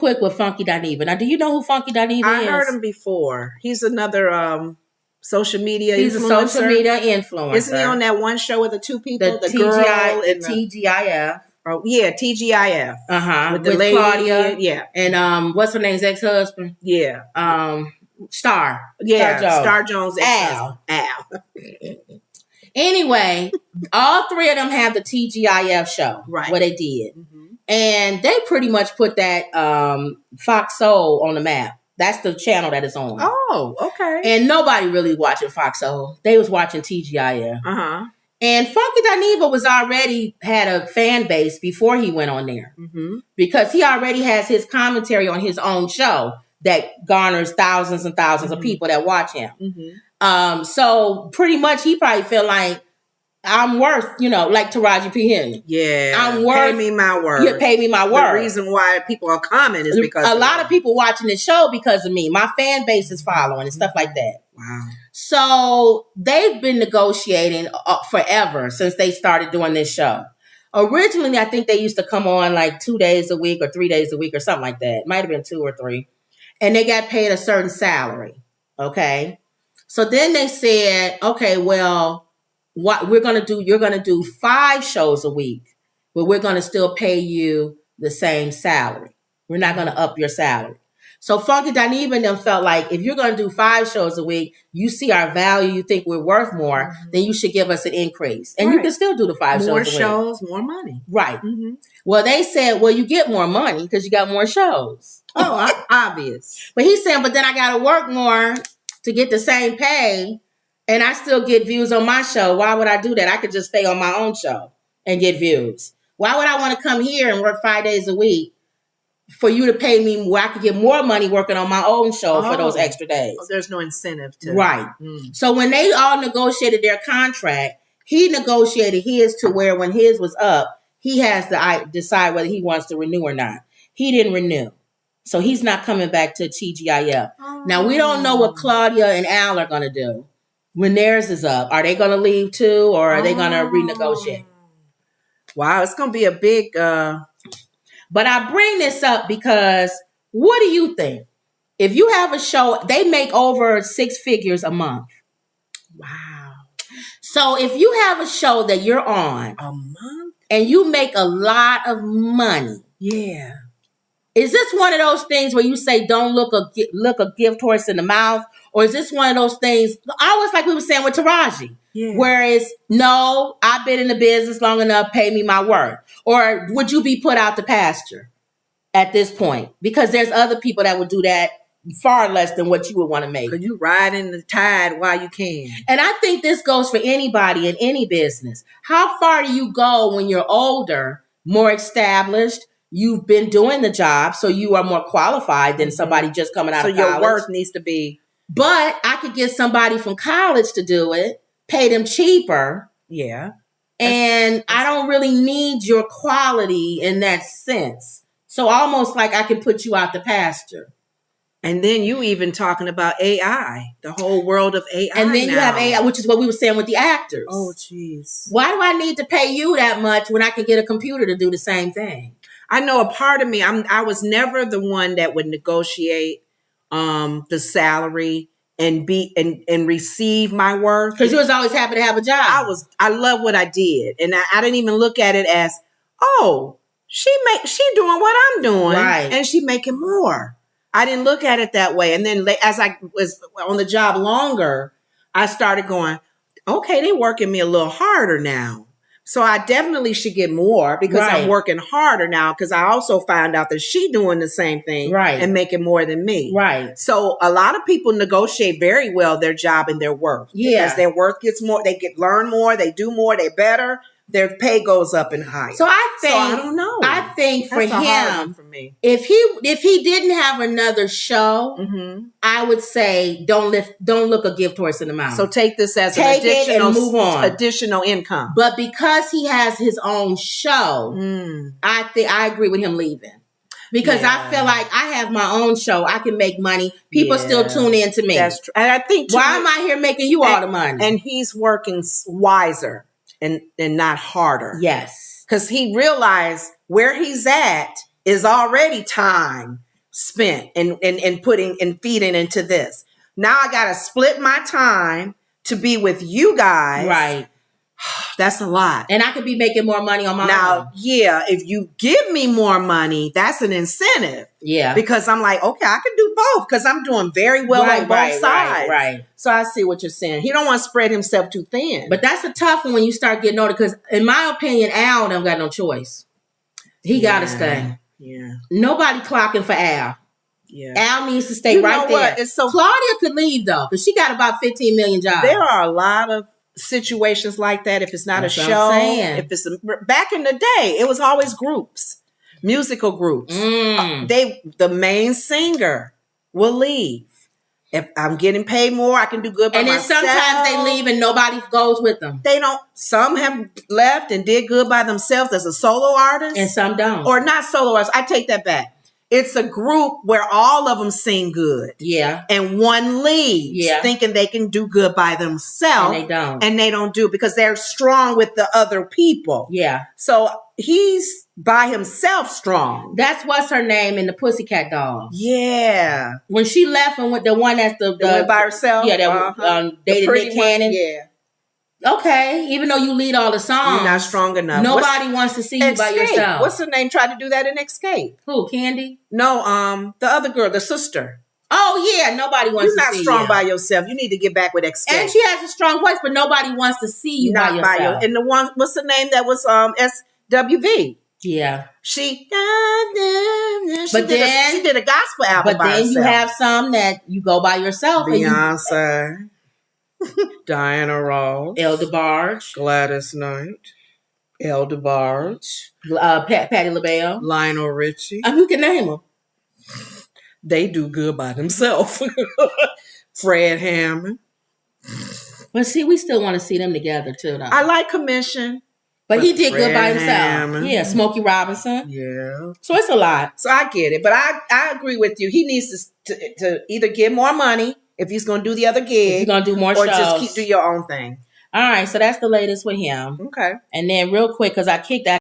quick with Funky Dineva. Now, do you know who Funky Dineva is? I heard him before. He's another social media He's influencer. a social media influencer. Isn't he on that one show with the two people? The girl and TGIF. Oh, yeah, TGIF. With the lady. Claudia. Yeah. And what's her name's ex-husband? Yeah. Star. Yeah, Star Jones' ex-husband. Al. Anyway, all three of them have the TGIF show. Right. What they did. Mm-hmm. And they pretty much put that Fox Soul on the map. That's the channel that it's on. Oh, okay. And nobody really watching Fox Soul. They was watching TGIF. Uh-huh. And Funky Dineva was already had a fan base before he went on there. Mm-hmm. Because he already has his commentary on his own show that garners thousands and 1000s of people that watch him. Mm-hmm. So pretty much he probably feel like, I'm worth, like Taraji P. Henry. Yeah. I'm worth. Pay me my worth. Yeah, pay me my worth. The reason why people are coming is because a lot of people watching this show because of me. My fan base is following and stuff like that. Wow. So they've been negotiating forever since they started doing this show. Originally, I think they used to come on like 2 days a week or 3 days a week or something like that. Might have been 2 or 3. And they got paid a certain salary. Okay. So then they said, okay, well, what you're going to do 5 shows a week, but we're going to still pay you the same salary. We're not going to up your salary. So Funky Dineva and them felt like if you're going to do 5 shows a week, you see our value, you think we're worth more, then you should give us an increase. And you can still do the 5 shows a week. More shows, more money. Right. Mm-hmm. Well, they said, well, you get more money because you got more shows. Oh, obvious. But he's saying, but then I got to work more to get the same pay. And I still get views on my show. Why would I do that? I could just stay on my own show and get views. Why would I want to come here and work 5 days a week for you to pay me where I could get more money working on my own show for those extra days? Oh, there's no incentive to. Right. So when they all negotiated their contract, he negotiated his to where when his was up, he has to decide whether he wants to renew or not. He didn't renew. So he's not coming back to TGIF. Oh. Now, we don't know what Claudia and Al are going to do. When theirs is up, are they going to leave too, or are they going to renegotiate? Wow, it's going to be a big... But I bring this up because what do you think? If you have a show, they make over 6 figures a month. Wow. So if you have a show that you're on... A month? And you make a lot of money. Yeah. Is this one of those things where you say, don't look a gift horse in the mouth? Or is this one of those things, always like we were saying with Taraji, whereas, no, I've been in the business long enough, pay me my worth. Or would you be put out to pasture at this point? Because there's other people that would do that far less than what you would want to make. Because you ride in the tide while you can. And I think this goes for anybody in any business. How far do you go when you're older, more established? You've been doing the job, so you are more qualified than somebody just coming out of college. So your worth needs to be... But I could get somebody from college to do it, pay them cheaper. Yeah. And I don't really need your quality in that sense. So almost like I can put you out the pasture. And then you even talking about AI, the whole world of AI. And then you have AI, which is what we were saying with the actors. Oh, jeez. Why do I need to pay you that much when I can get a computer to do the same thing? I know a part of me, I was never the one that would negotiate the salary and receive my worth. Because you was always happy to have a job. I love what I did. And I didn't even look at it as, oh, she doing what I'm doing. Right. And she making more. I didn't look at it that way. And then as I was on the job longer, I started going, okay, they working me a little harder now. So I definitely should get more because I'm working harder now, because I also found out that she doing the same thing and making more than me. Right. So a lot of people negotiate very well their job and their worth. Yeah. As their worth gets more, they learn more, they do more, they better. Their pay goes up and higher. So I don't know. I think for That's a hard one him, for me. if he didn't have another show, I would say don't look a gift horse in the mouth. So take this as an additional, and move on. Additional income. But because he has his own show, I agree with him leaving. Because I feel like I have my own show. I can make money. People still tune in to me. That's true. And I think why am I here making you all the money? And he's working wiser. And not harder. Yes. Because he realized where he's at is already time. spent and putting and feeding into this. Now I got to split my time to be with you guys. Right. That's a lot. And I could be making more money on my own. Now, yeah, if you give me more money, that's an incentive. Yeah. Because I'm like, okay, I can do both because I'm doing very well on both sides. Right. So I see what you're saying. He don't want to spread himself too thin. But that's a tough one when you start getting older because, in my opinion, Al don't got no choice. He got to stay. Yeah. Nobody clocking for Al. Yeah. Al needs to stay right there. What? It's so Claudia could leave, though, because she got about 15 million jobs. There are a lot of situations like that. If it's not That's a what show, I'm saying. if it's back in the day, it was always groups, musical groups. The main singer will leave. If I'm getting paid more, I can do good by myself. And then sometimes they leave and nobody goes with them. They don't. Some have left and did good by themselves as a solo artist, and some don't, or not solo artists. I take that back. It's a group where all of them sing good. Yeah. And one leaves thinking they can do good by themselves. And they don't. And they don't do because they're strong with the other people. Yeah. So he's by himself strong. That's what's her name in the Pussycat Dolls. Yeah. When she left and with the one that's the went by herself. Yeah, that dated Nick Cannon. Yeah. Okay, even though you lead all the songs, you're not strong enough. Nobody wants to see you by yourself. What's her name? Tried to do that in Escape. Who? Candy? No, the other girl, the sister. Oh yeah, nobody wants to see you. You're not strong by yourself. You need to get back with Escape. And she has a strong voice, but nobody wants to see you by yourself. And the one, what's the name that was SWV? Yeah. She then did a gospel album. But then you have some that you go by yourself. Beyonce. Diana Ross, Elder Barge, Gladys Knight, Elder Barge, Patti LaBelle, Lionel Richie. Who can name them? They do good by themselves. Fred Hammond. But see, we still want to see them together too, though. I like Commission. But he did good by himself. Hammond. Yeah, Smokey Robinson. Yeah. So it's a lot. So I get it. But I agree with you. He needs to either get more money if he's going to do the other gig. If he's going to do more shows. Or just do your own thing. All right. So that's the latest with him. Okay. And then real quick, because I kicked that